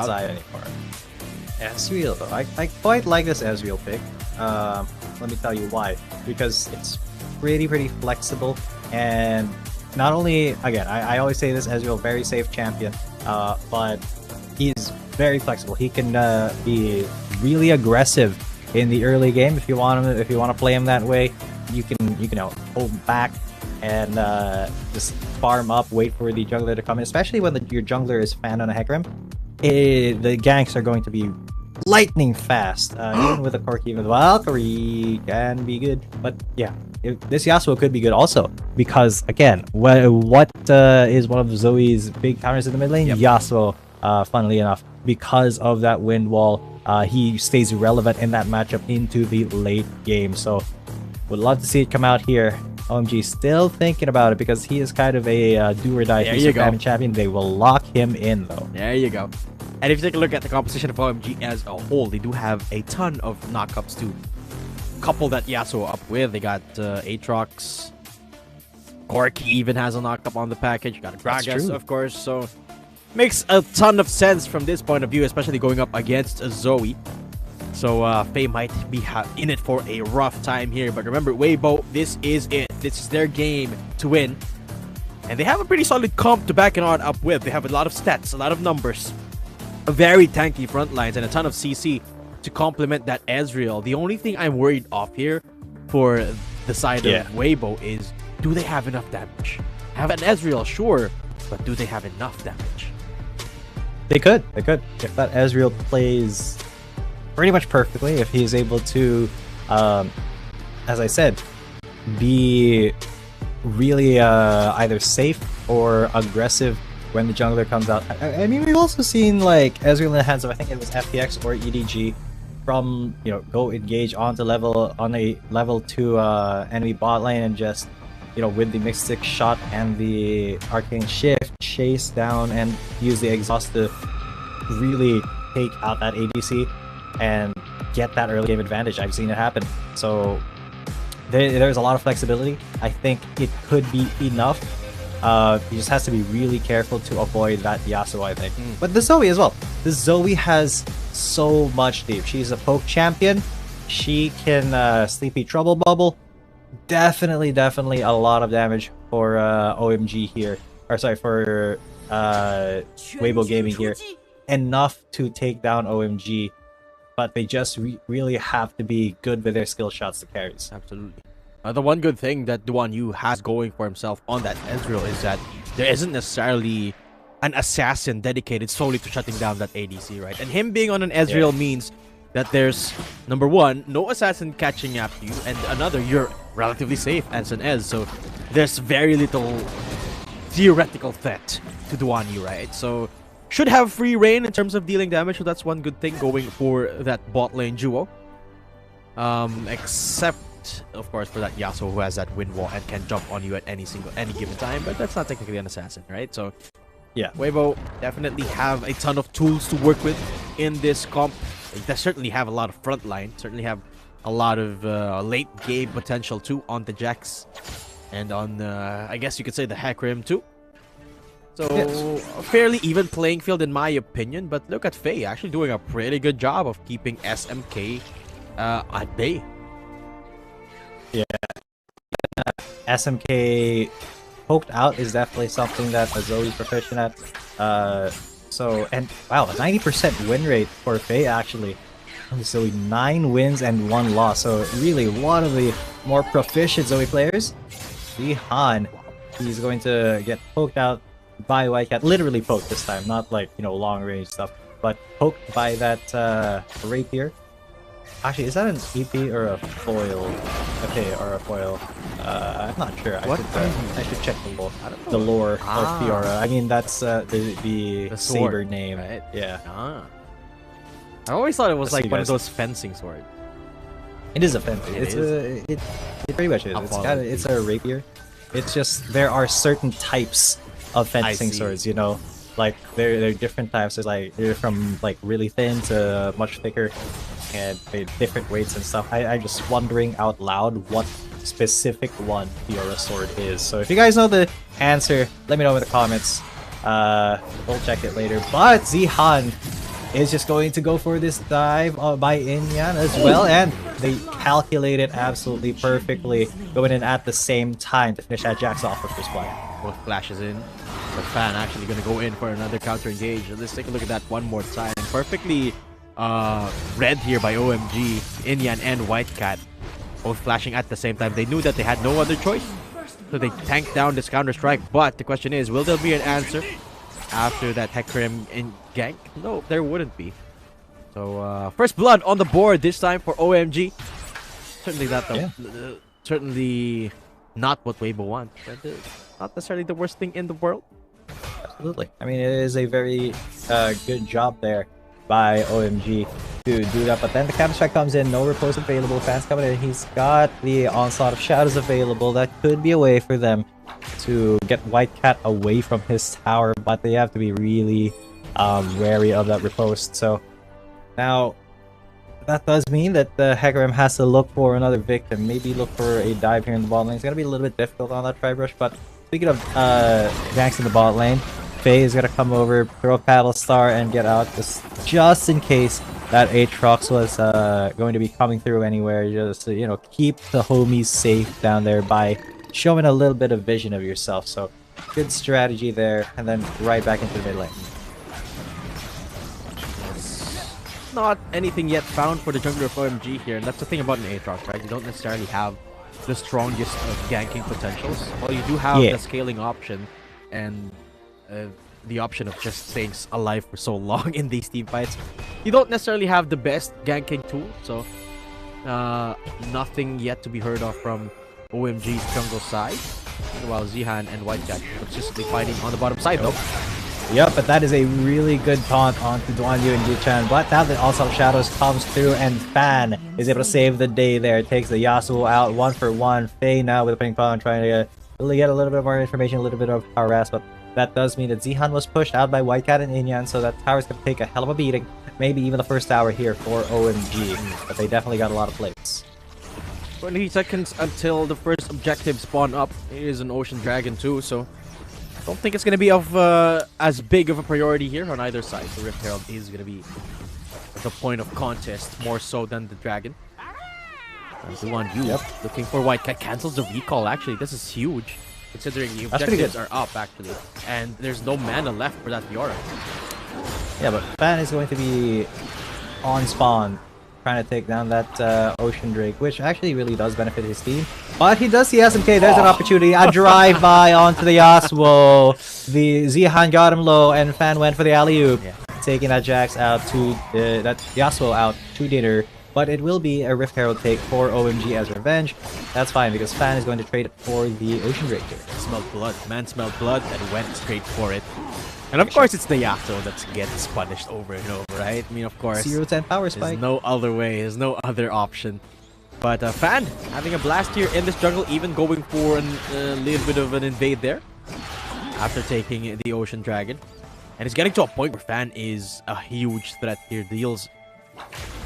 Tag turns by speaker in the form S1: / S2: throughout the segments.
S1: side anymore. Ezreal though, I quite like this Ezreal pick. Let me tell you why. Because it's pretty flexible, and not only, again, I always say this, Ezreal very safe champion, but he's very flexible. He can be really aggressive in the early game if you want him. If you want to play him that way, you can hold back and just farm up, wait for the jungler to come in. Especially when your jungler is fan on a Hecarim, the ganks are going to be lightning fast. Even with a Corki, even the Valkyrie can be good. But yeah, this Yasuo could be good also, because again, what is one of Zoe's big counters in the mid lane? Yep. Yasuo. Funnily enough, because of that wind wall, he stays relevant in that matchup into the late game. So would love to see it come out here. OMG still thinking about it, because he is kind of a do or die champion. They will lock him in though.
S2: There you go. And if you take a look at the composition of OMG as a whole, they do have a ton of knockups to couple that Yasuo up with. They got Aatrox, Corki even has a knockup on the package. You got Gragas, of course. So makes a ton of sense from this point of view, especially going up against Zoe. So Faye might be in it for a rough time here. But remember, Weibo, this is it. This is their game to win. And they have a pretty solid comp to back it on up with. They have a lot of stats, a lot of numbers, a very tanky front lines, and a ton of CC to complement that Ezreal. The only thing I'm worried of here for the side of Weibo is, do they have enough damage? Have an Ezreal, sure, but do they have enough damage?
S1: They could. If that Ezreal plays pretty much perfectly, if he's able to, as I said, be really either safe or aggressive when the jungler comes out. I mean, we've also seen like Ezreal in the hands of, I think it was FPX or EDG, from go engage on a level 2 enemy bot lane and just with the Mystic Shot and the Arcane Shift, chase down and use the exhaust to really take out that ADC and get that early game advantage. I've seen it happen. So there's a lot of flexibility. I think it could be enough. He just has to be really careful to avoid that Yasuo, I think. But the Zoe as well. The Zoe has so much deep. She's a poke champion. She can Sleepy Trouble Bubble. Definitely a lot of damage for OMG here. Or sorry, for Weibo Gaming here. Enough to take down OMG. But they just really have to be good with their skill shots to carries.
S2: Absolutely. The one good thing that Duan Yu has going for himself on that Ezreal is that there isn't necessarily an assassin dedicated solely to shutting down that ADC, right? And him being on an Ezreal means that there's, number one, no assassin catching after you, and another, you're relatively safe as an Ez. So there's very little theoretical threat to Duan Yu, right? So should have free reign in terms of dealing damage, so that's one good thing going for that bot lane duo. Except, of course, for that Yasuo who has that wind wall and can jump on you at any given time, but that's not technically an assassin, right? So yeah, Weibo definitely have a ton of tools to work with in this comp. They certainly have a lot of frontline, certainly have a lot of late game potential too on the Jax and on I guess you could say the Hecarim too. So a fairly even playing field in my opinion, but look at Faye actually doing a pretty good job of keeping SMK at bay.
S1: Yeah, SMK poked out is definitely something that Zoe's proficient at. And wow, a 90% win rate for Faye actually. So 9 wins and 1 loss. So really one of the more proficient Zoe players. Zihan, he's going to get poked out by Whitecat. Literally poked this time, not like long range stuff, but poked by that rapier. Actually, is that an EP or a foil? Okay, or a foil. I'm not sure. I should check the lore of Fiora. I mean, that's the saber name, right? Yeah.
S2: I always thought it was like one of those fencing swords.
S1: It is a fencing. It pretty much is. It's a rapier. It's just there are certain types of fencing swords. Like they're different types. There's like they're from like really thin to much thicker, and different weights and stuff. I'm just wondering out loud what specific one Fiora sword is. So if you guys know the answer, let me know in the comments. We'll check it later. But Zihan is just going to go for this dive by Inyan as well, and they calculate it absolutely perfectly, going in at the same time to finish that Jax off with this play.
S2: Both flashes in. The fan actually going to go in for another counter engage. Let's take a look at that one more time. Perfectly read here by OMG, Inyan and Whitecat, both flashing at the same time. They knew that they had no other choice, so they tanked down this counter strike. But the question is, will there be an answer after that Hecarim in gank? No, there wouldn't be. So first blood on the board this time for OMG. Certainly not certainly not what Weibo wants. But, not necessarily the worst thing in the world.
S1: Absolutely. I mean, it is a very good job there by OMG to do that. But then the counter strike comes in, no repose available. Fans coming in. He's got the onslaught of shadows available. That could be a way for them to get Whitecat away from his tower, but they have to be really wary of that riposte. So now that does mean that the Hecarim has to look for another victim, maybe look for a dive here in the bot lane. It's going to be a little bit difficult on that Tri-Brush, but speaking of ganks in the bot lane, Faye is going to come over, throw a Paddle Star, and get out just in case that Aatrox was going to be coming through anywhere. Just to, you know, keep the homies safe down there by showing a little bit of vision of yourself. So good strategy there, and then right back into the mid lane.
S2: Not anything yet found for the jungler of OMG here, and that's the thing about an Aatrox, right? You don't necessarily have the strongest ganking potentials. Well, you do have the scaling option and the option of just staying alive for so long in these team fights. You don't necessarily have the best ganking tool, so nothing yet to be heard of from OMG's jungle side. While Zihan and Whitecat consistently fighting on the bottom side, though.
S1: Yep, but that is a really good taunt onto Duanyu and Yuchan. But now the Onslaught of Shadows comes through, and Fan is able to save the day there. Takes the Yasuo out 1-for-1. Faye now with a ping pong trying to really get a little bit more information, a little bit of harass. But that does mean that Zihan was pushed out by Whitecat and Inyan, so that tower's going to take a hell of a beating. Maybe even the first tower here for OMG. But they definitely got a lot of plates.
S2: 20 seconds until the first objective spawn up. It is an Ocean Dragon too, so don't think it's going to be of as big of a priority here on either side. The Rift Herald is going to be the point of contest more so than the Dragon. Duanyu looking for Whitecat, cancels the recall. Actually, this is huge considering the objectives are up actually, and there's no mana left for that Fiora.
S1: Yeah, but Fan is going to be on spawn trying to take down that Ocean Drake, which actually really does benefit his team. But he does see SMK. There's an opportunity. A drive-by onto the Yasuo. The Zihan got him low, and Fan went for the alley-oop, taking that Jax out to that Yasuo out to dinner. But it will be a Rift Herald take for OMG as revenge. That's fine, because Fan is going to trade it for the Ocean Drake here.
S2: Smelled blood. Man smelled blood and went straight for it. And of course, it's the Yasuo that gets punished over and over, right? I mean, of course,
S1: 0-10 power spike.
S2: There's no other way. There's no other option. But Fan having a blast here in this jungle, even going for a little bit of an invade there after taking the Ocean Dragon. And it's getting to a point where Fan is a huge threat here. Deals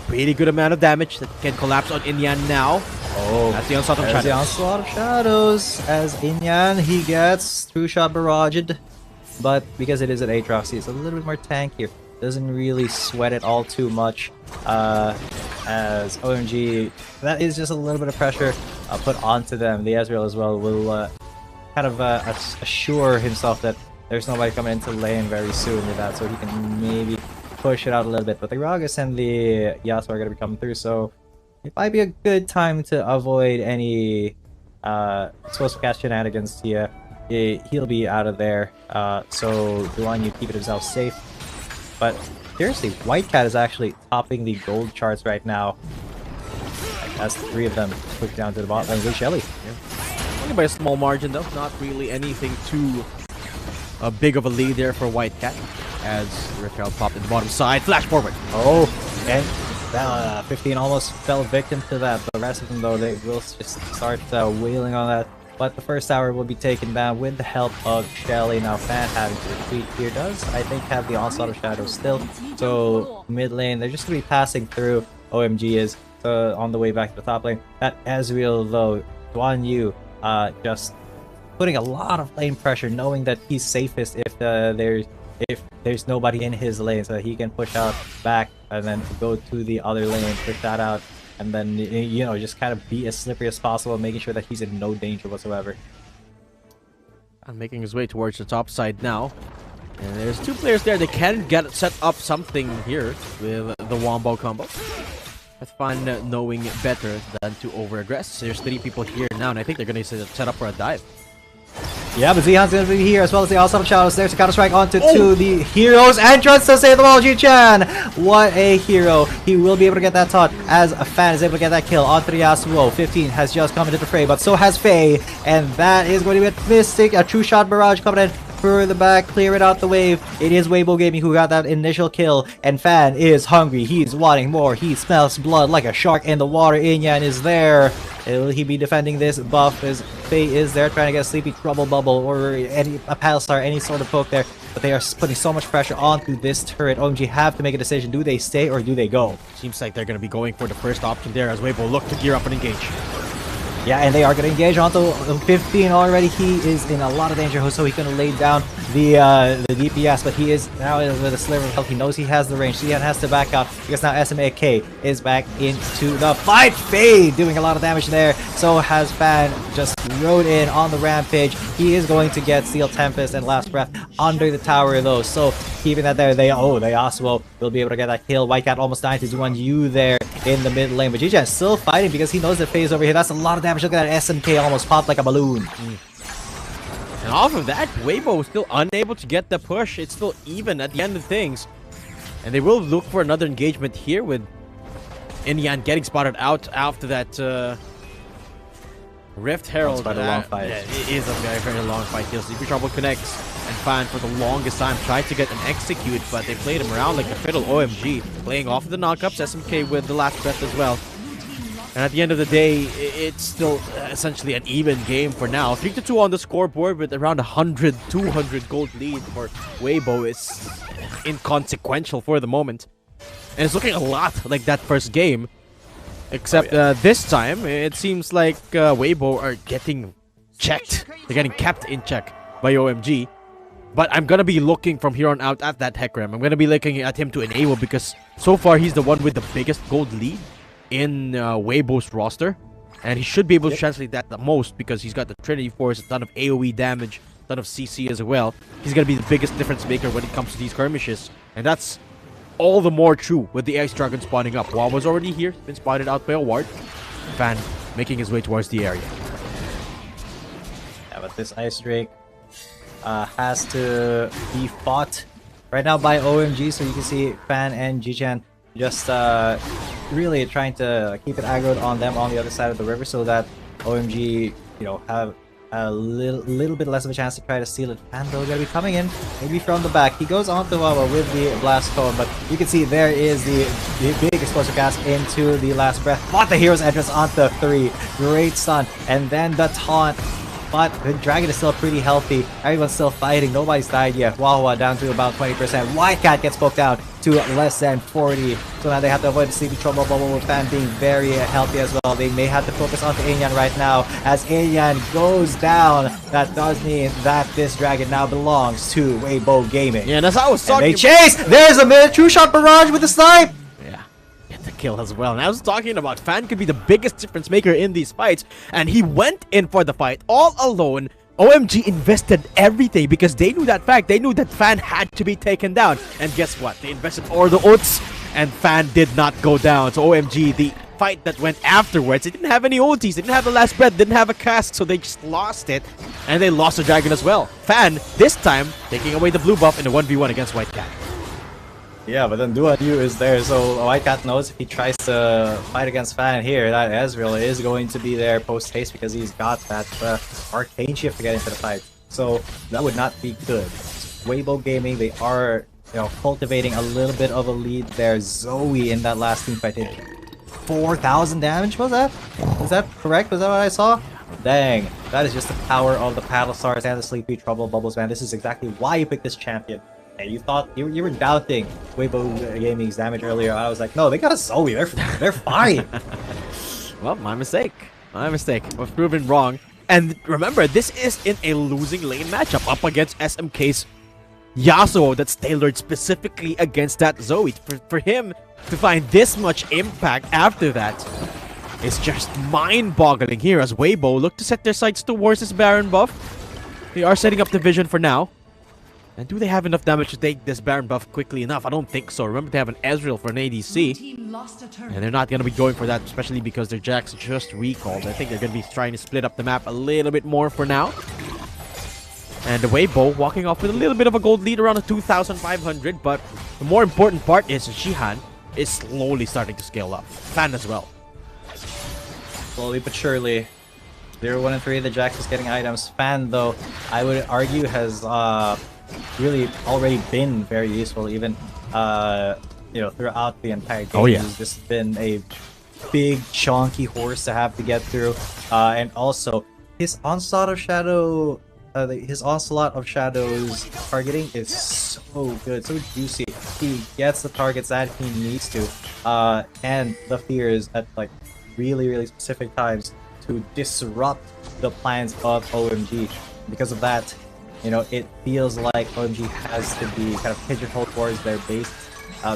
S2: pretty good amount of damage that can collapse on Inyan now. Oh, that's the Onslaught of Shadows.
S1: The Onslaught of Shadows as Inyan, he gets two-shot barraged. But because it is an Aatrox, he's a little bit more tankier. Doesn't really sweat it all too much. As OMG, that is just a little bit of pressure put onto them. The Ezreal as well will kind of assure himself that there's nobody coming into lane very soon with that, so he can maybe push it out a little bit. But the Gragas and the Yasuo are going to be coming through, so it might be a good time to avoid any supposed to cast shenanigans here. He'll be out of there, so Duanyu keeping himself safe. But seriously, Whitecat is actually topping the gold charts right now. As the three of them push down to the bot lane with Shelly.
S2: Only by a small margin though, not really anything too big of a lead there for Whitecat. As Rift Herald popped in the bottom side, flash forward.
S1: Oh, and 15 almost fell victim to that. The rest of them though, they will just start wailing on that. But the first tower will be taken down with the help of Shelly. Now Fan having to retreat here does, I think, have the Onslaught of Shadows still. So mid lane, they're just going to be passing through. OMG is on the way back to the top lane. That Ezreal though, Duanyu just putting a lot of lane pressure, knowing that he's safest if if there's nobody in his lane, so he can push out back and then go to the other lane, push that out, and then, you know, just kind of be as slippery as possible, making sure that he's in no danger whatsoever.
S2: And making his way towards the top side now. And there's two players there. They can set up something here with the Wombo combo. But Fan knowing better than to over-aggress. There's 3 people here now, and I think they're going to set up for a dive.
S1: Yeah, but Zihan's going to be here, as well as the awesome Shadows. There's a counter-strike onto the Hero's entrance to save the ball, Ji-chan! What a hero. He will be able to get that taunt, as a Fan is able to get that kill onto the Yasuo. 15 has just come into the fray, but so has Faye. And that is going to be a Mystic, a true shot barrage coming in. Further back, clear it out the wave. It is Weibo Gaming who got that initial kill, and Fan is hungry. He's wanting more. He smells blood like a shark in the water. Inyan is there. Will he be defending this buff? As Faye is there trying to get a Sleepy Trouble Bubble or a Paddle Star, any sort of poke there. But they are putting so much pressure onto this turret. OMG have to make a decision. Do they stay or do they go?
S2: Seems like they're going to be going for the first option there as Weibo look to gear up and engage.
S1: Yeah, and they are going to engage onto 15 already. He is in a lot of danger, so he's going to lay down the DPS, but he is now with a sliver of health. He knows he has the range. Xian has to back out because now SMAK is back into the fight. Faye doing a lot of damage there. So has Fan just rode in on the rampage. He is going to get Steel Tempest and Last Breath under the tower though. So keeping that there, they also will be able to get that kill. White Cat almost dying to do on you there in the mid lane, but Jijan still fighting because he knows that Faye is over here. That's a lot of damage. Look at that, SMK almost popped like a balloon.
S2: And off of that, Weibo is still unable to get the push. It's still even at the end of things. And they will look for another engagement here with Inyan getting spotted out after that Rift Herald.
S1: Quite a long fight.
S2: Yeah, it is a very, very long fight here. Sleepy Trouble connects, and Fan for the longest time tried to get an execute, but they played him around like a fiddle. OMG playing off of the knockups, SMK with the last breath as well. And at the end of the day, it's still essentially an even game for now. 3-2 on the scoreboard with around 100, 200 gold lead for Weibo is inconsequential for the moment. And it's looking a lot like that first game. Except this time, it seems like Weibo are getting checked. They're getting kept in check by OMG. But I'm going to be looking from here on out at that Hecarim. I'm going to be looking at him to enable because so far he's the one with the biggest gold lead in Weibo's roster, and he should be able to translate that the most because he's got the Trinity Force, a ton of AoE damage, a ton of CC as well. He's gonna be the biggest difference maker when it comes to these skirmishes, and that's all the more true with the Ice Dragon spawning up. Wall was already here, been spotted out by a ward. Fan making his way towards the area.
S1: Yeah, but this Ice Drake has to be fought right now by OMG, so you can see Fan and Jichan just really trying to keep it aggroed on them on the other side of the river so that OMG, you know, have a little bit less of a chance to try to steal it. And they're going to be coming in, maybe from the back. He goes on to Wawa with the Blast Cone, but you can see there is the big explosive gas into the Last Breath. But the Hero's entrance onto 3. Great stun. And then the taunt. But the Dragon is still pretty healthy. Everyone's still fighting. Nobody's died yet. Wawa down to about 20%. White Cat gets poked out to less than 40. So now they have to avoid the Sleepy Trouble Bubble with Fan being very healthy as well. They may have to focus on Inyan right now. As Inyan goes down, that does mean that this Dragon now belongs to Weibo Gaming.
S2: Yeah, that's how I was talking.
S1: And they chase! There's a true shot barrage with the snipe!
S2: The kill as well. And I was talking about Fan could be the biggest difference maker in these fights, and he went in for the fight all alone. OMG invested everything because they knew that fact. They knew that Fan had to be taken down, and guess what? They invested all the ults, and Fan did not go down. So OMG, the fight that went afterwards, they didn't have any ultis, they didn't have the last breath, didn't have a cast, so they just lost it, and they lost the Dragon as well. Fan this time taking away the blue buff in a 1v1 against White Cat.
S1: Yeah, but then Duan Yu is there, so White Cat knows if he tries to fight against Fan here, that Ezreal is going to be there post-haste because he's got that Arcane Shift to get into the fight. So that would not be good. Weibo Gaming, they are, you know, cultivating a little bit of a lead there. Zoe in that last team fight did 4,000 damage, was that? Is that correct? Was that what I saw? Dang, that is just the power of the Paddle Stars and the Sleepy Trouble Bubbles, man. This is exactly why you picked this champion. You thought you were doubting Weibo Gaming's damage earlier. I was like, no, they got a Zoe. They're fine.
S2: Well, my mistake. My mistake. Was proven wrong. And remember, this is in a losing lane matchup up against SMK's Yasuo that's tailored specifically against that Zoe. For him to find this much impact after that is just mind-boggling here as Weibo look to set their sights towards this Baron buff. They are setting up the vision for now. And do they have enough damage to take this Baron buff quickly enough? I don't think so. Remember, they have an Ezreal for an ADC. And they're not going to be going for that, especially because their Jax just recalled. I think they're going to be trying to split up the map a little bit more for now. And the Weibo walking off with a little bit of a gold lead around the 2,500. But the more important part is Jihan is slowly starting to scale up. Fan as well.
S1: Slowly but surely. 0, 1, and 3, the Jax is getting items. Fan, though, I would argue has really already been very useful, even you know, throughout the entire game.
S2: Oh, yeah.
S1: He's just been a big, chunky horse to have to get through. And also, his onslaught of shadows targeting is so good, so juicy. He gets the targets that he needs to, and the fears at like really specific times to disrupt the plans of OMG. Because of that, you know, it feels like OMG has to be kind of pigeonholed towards their base.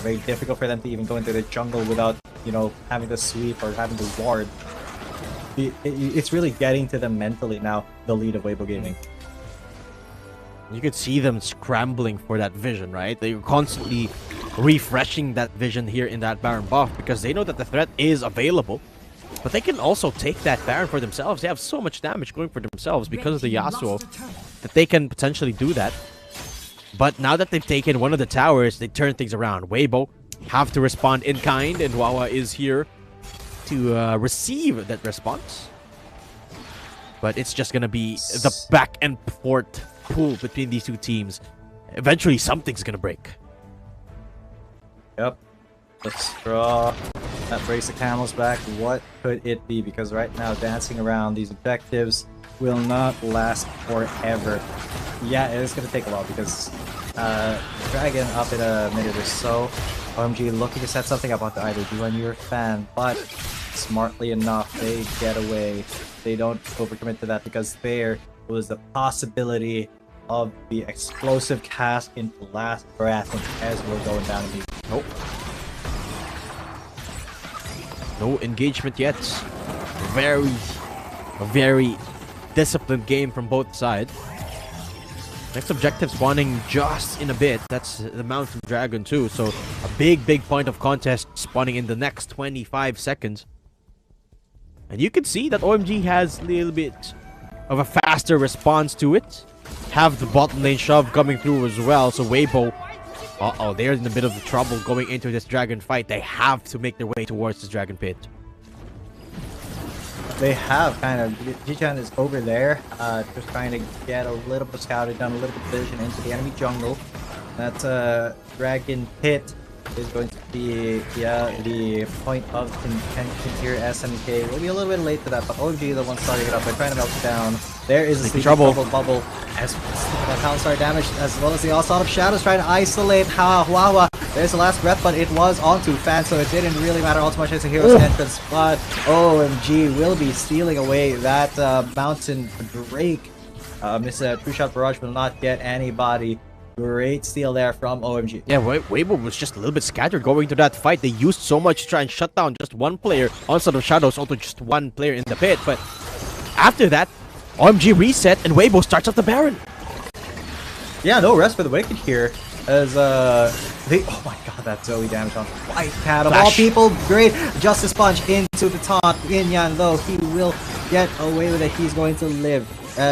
S1: Very difficult for them to even go into the jungle without, you know, having to sweep or having to ward. It's really getting to them mentally now, the lead of Weibo Gaming.
S2: You could see them scrambling for that vision, right? They're constantly refreshing that vision here in that Baron buff because they know that the threat is available. But they can also take that Baron for themselves. They have so much damage going for themselves because of the Yasuo that they can potentially do that. But now that they've taken one of the towers, they turn things around. Weibo have to respond in kind, and Wawa is here to receive that response. But it's just going to be the back and forth pull between these two teams. Eventually, something's going to break.
S1: Yep. Let's draw that brace of camels back. What could it be? Because right now, dancing around these objectives will not last forever. Yeah, it is going to take a while because Dragon up in a minute or so. OMG looking to set something up onto either D1 or Fan, but smartly enough, they get away. They don't overcommit to that because there was the possibility of the explosive cast into last breath and Ezreal going down to me. Nope.
S2: No engagement yet. Very disciplined game from both sides. Next objective spawning just in a bit. That's the Mountain Dragon too. So a big point of contest spawning in the next 25 seconds. And you can see that OMG has a little bit of a faster response to it. Have the bottom lane shove coming through as well. So Weibo, they're in a bit of trouble going into this dragon fight. They have to make their way towards this dragon pit.
S1: They have kind of. Jichan is over there, just trying to get a little bit scouted, done a little bit of vision into the enemy jungle. That dragon pit is going to be, the point of contention here. SNK will be a little bit late to that, but OMG the one starting it up. They're trying to melt it down. There is a sleeping bubble as counter damage, as well as the onslaught of shadows trying to isolate Wawa. There's the last breath, but it was onto Fan, so it didn't really matter all too much as a hero's entrance. But OMG will be stealing away that Mountain Drake. Miss True Shot Barrage will not get anybody. Great steal there from OMG.
S2: Yeah, Weibo was just a little bit scattered going to that fight. They used so much to try and shut down just one player. Onslaught of Shadows, also just one player in the pit. But after that, OMG reset and Weibo starts up the Baron.
S1: Yeah, no rest for the Wicked here. As oh my god, that Zoe damage on White Cat of all people. Great Justice Punch into the taunt. Inyan though, he will get away with it. He's going to live.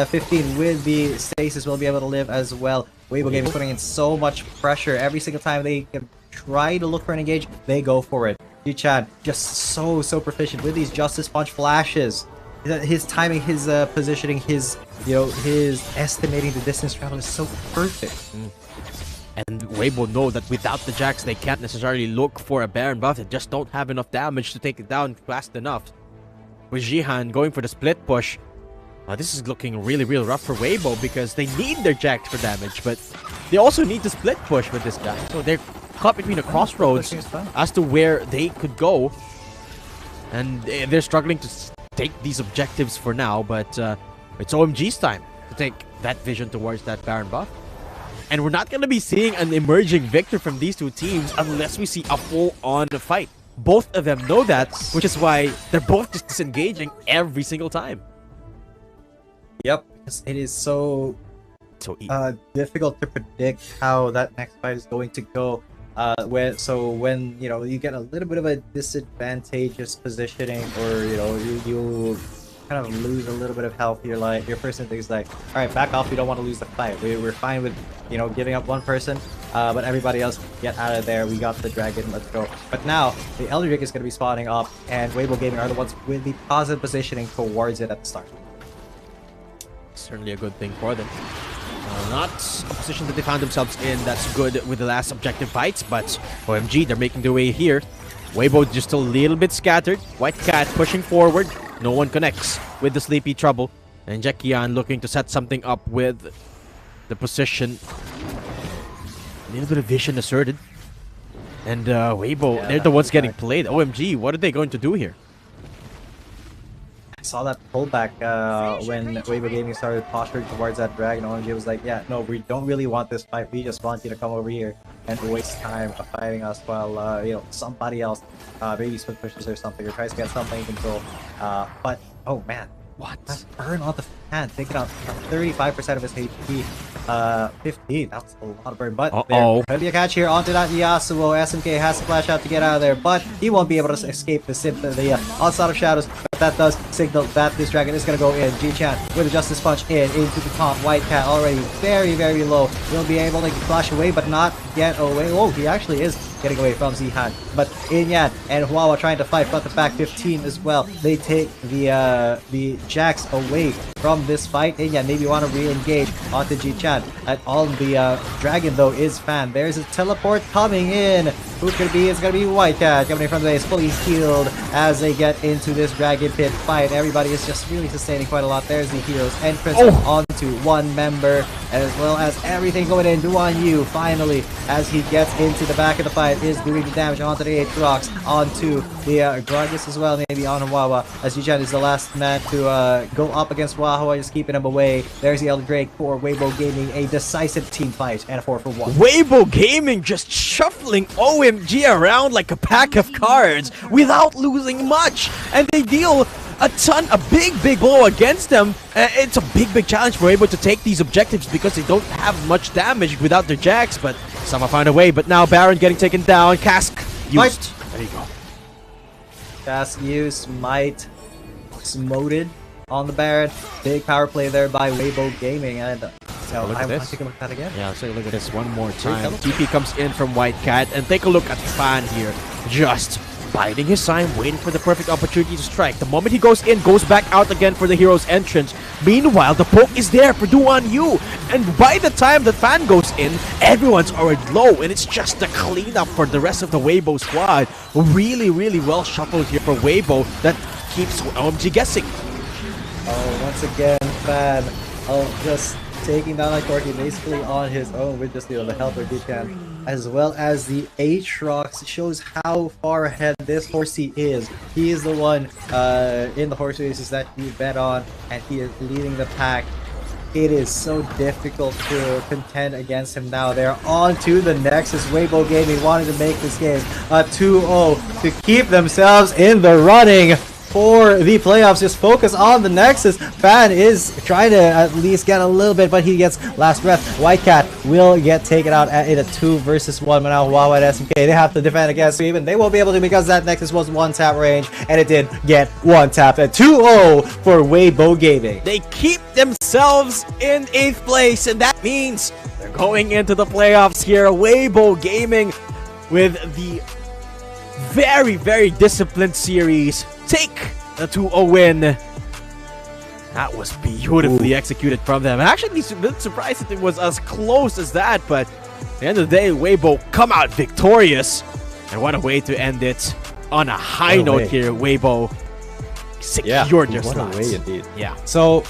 S1: 15 with the stasis will be able to live as well. Weibo Game is putting in so much pressure. Every single time they can try to look for an engage, they go for it. Jichan just so proficient with these Justice Punch flashes. His timing, his positioning, his estimating the distance travel is so perfect.
S2: And Weibo know that without the Jax, they can't necessarily look for a Baron buff. They just don't have enough damage to take it down fast enough. With Jihan going for the split push, this is looking really rough for Weibo because they need their Jax for damage, but they also need to split push with this guy. So they're caught between a crossroads as to where they could go. And they're struggling to take these objectives for now, but it's OMG's time to take that vision towards that Baron buff. And we're not going to be seeing an emerging victor from these two teams unless we see a full-on fight. Both of them know that, which is why they're both just disengaging every single time.
S1: Yep, because it is so difficult to predict how that next fight is going to go. When you know you get a little bit of a disadvantageous positioning, or you know you kind of lose a little bit of health, your person thinks like, all right, back off, we don't want to lose the fight, we're fine with, you know, giving up one person, but everybody else get out of there, we got the dragon, let's go. But now the Eldritch is going to be spawning up, and Weibo Gaming are the ones with the positive positioning towards it at the start.
S2: Certainly a good thing for them. Not a position that they found themselves in that's good with the last objective fights, but OMG, they're making their way here. Weibo just a little bit scattered. White Cat pushing forward. No one connects with the Sleepy Trouble. And Jekian looking to set something up with the position. A little bit of vision asserted. And Weibo, they're the ones getting played. OMG, what are they going to do here?
S1: I saw that pullback when Weibo Gaming started posturing towards that dragon. OMG was like, yeah, no, we don't really want this fight. We just want you to come over here and waste time fighting us while, you know, somebody else maybe split pushes or something, or tries to get something in control. But, oh man, what? That burn on the fan, taking out 35% of his HP. 15, that's a lot of burn, but there could be a catch here onto that Yasuo. SMK has to flash out to get out of there, but he won't be able to escape the onslaught of shadows. But that does signal that this dragon is going to go in. G-Chan with a Justice Punch into the top. White Cat already very, very low. He'll be able to flash away, but not get away. Oh, he actually is getting away from Zihan. But Inyan and Huawa trying to fight front to back 15 as well. They take the Jax away from this fight. Inyan maybe want to re-engage onto G-Chan. And on the dragon though is Fan. There's a teleport coming in. Who could it be? It's gonna be White Cat coming in from the base, fully healed as they get into this dragon pit fight. Everybody is just really sustaining quite a lot. There's the hero's entrance onto one member, as well as everything going in. Duan Yu finally, as he gets into the back of the fight, is doing the damage onto the Aatrox, onto the Gragas as well, maybe on Wawa, as Yichan is the last man to go up against Wawa, just keeping him away. There's the Elder Drake for Weibo Gaming, a decisive team fight and a 4-for-1.
S2: Weibo Gaming just shuffling OMG around like a pack of cards without losing much, and they deal a big blow against them. It's a big challenge for Weibo to take these objectives because they don't have much damage without their Jax, but somehow find a way. But now Baron getting taken down. Cask used. There you go.
S1: Cask used, might smoted on the Baron. Big power play there by Weibo Gaming, and so I want to take a look at that again.
S2: Yeah, let's take a look at this one more time. TP comes in from White Cat, and take a look at Fan here. Just biding his time, waiting for the perfect opportunity to strike. The moment he goes in, goes back out again for the hero's entrance. Meanwhile, the poke is there for Duan Yu, and by the time the Fan goes in, everyone's already low, and it's just a cleanup for the rest of the Weibo squad. Really well shuffled here for Weibo that keeps OMG guessing.
S1: Oh, once again, Fan just taking down like Corky basically on his own with just, you know, the help of G-Chan, as well as the Aatrox. Shows how far ahead this horsey is. He is the one in the horse races that you bet on, and he is leading the pack. It is so difficult to contend against him now. They're on to the Nexus. Weibo Gaming wanted to make this game a 2-0 to keep themselves in the running for the playoffs. Just focus on the Nexus. Fan is trying to at least get a little bit, but he gets last breath. White Cat will get taken out in a 2 versus 1. But now Wawa and SMK, they have to defend against him, and they won't be able to because that Nexus was 1-tap range, and it did get 1-tap at 2-0 for Weibo Gaming.
S2: They keep themselves in 8th place, and that means they're going into the playoffs here. Weibo Gaming with the very disciplined series take a 2-0 win. That was beautifully executed from them. I'm actually a bit surprised that it was as close as that, but at the end of the day, Weibo come out victorious. And what a way to end it on a high note here. Weibo secured their slots.
S1: What a way indeed.
S2: Yeah.
S1: So